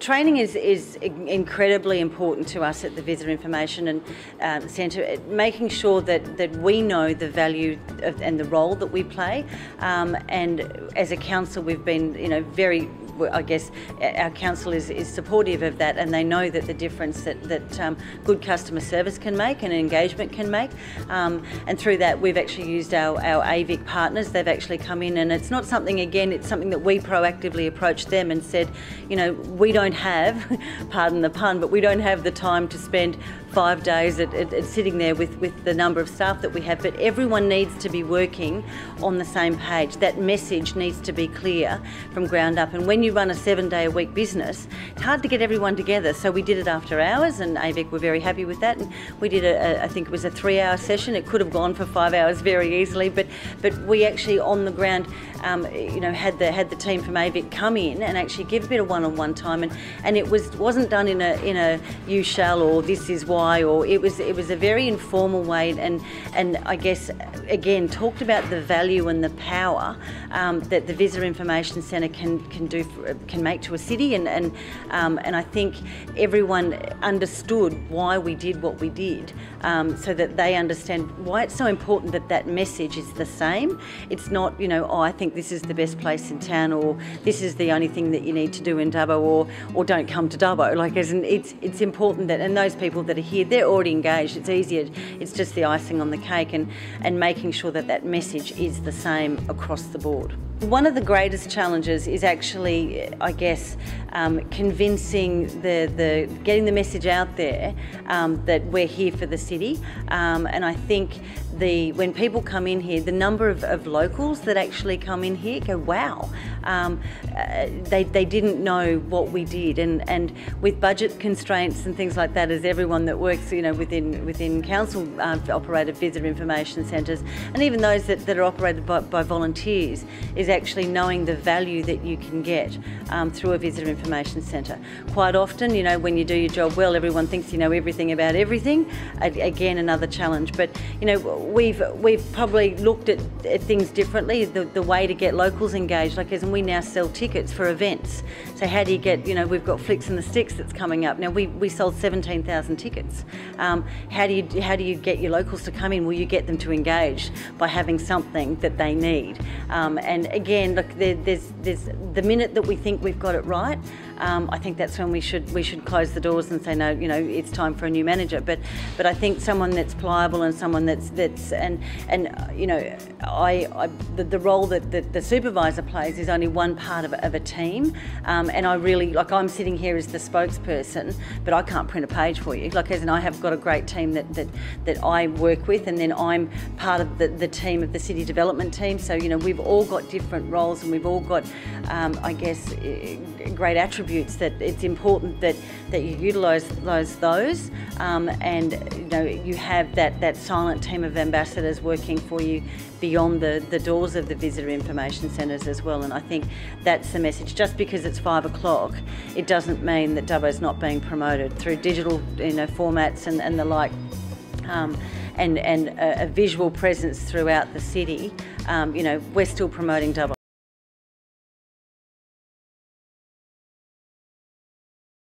Training is incredibly important to us at the Visitor Information Centre, making sure that we know the value and the role that we play. And as a council, we've been, very, I guess, our council is supportive of that, and they know that the difference that good customer service can make and engagement can make. And through that, we've actually used our AVIC partners. They've actually come in, and it's not something, again, it's something that we proactively approached them and said, we don't have, pardon the pun, but we don't have the time to spend 5 days at sitting there with the number of staff that we have, but everyone needs to be working on the same page. That message needs to be clear from ground up. And when you run a 7-day-a-week business, it's hard to get everyone together. So we did it after hours, and AVIC were very happy with that. And we did I think it was a 3-hour session. It could have gone for 5 hours very easily, but we actually on the ground, had the team from AVIC come in and actually give a bit of one-on-one time, and it wasn't done in a you shall or this is why, or it was a very informal way, and I guess again talked about the value and the power that the Visitor Information Centre can make to a city, and I think everyone understood why we did what we did, so that they understand why it's so important that message is the same. It's not, oh, I think this is the best place in town, or this is the only thing that you need to do in Dubbo, or don't come to Dubbo. Like, it's important that, and those people that are here, they're already engaged. It's easier. It's just the icing on the cake, and making sure that message is the same across the board. One of the greatest challenges is actually, I guess, convincing getting the message out there that we're here for the city, and I think when people come in here, the number of locals that actually come in here go, wow, they didn't know what we did, and with budget constraints and things like that, as everyone that works within council operated visitor information centres, and even those that are operated by volunteers, is actually knowing the value that you can get through a visitor information centre. Quite often, when you do your job well, everyone thinks you know everything about everything. Again, another challenge, but we've probably looked at things differently. The way to get locals engaged, and we now sell tickets for events. So how do you get, we've got Flicks and the Sticks that's coming up. Now we sold 17,000 tickets. How do you get your locals to come in? Well, you get them to engage by having something that they need. And again, look, there's the minute that we think we've got it right, I think that's when we should close the doors and say, no, it's time for a new manager. But I think someone that's pliable and someone that's the role that the supervisor plays is only one part of a team. And I really, I'm sitting here as the spokesperson, but I can't print a page for you. I have got a great team that I work with, and then I'm part of the team of the city development team. So we've all got different roles, and we've all got, I guess, great attributes that it's important that you utilise those, and you have that silent team of ambassadors working for you beyond the doors of the visitor information centres as well. And I think that's the message. Just because it's 5 o'clock, it doesn't mean that Dubbo's not being promoted through digital formats and the like, and a visual presence throughout the city. We're still promoting Dubbo.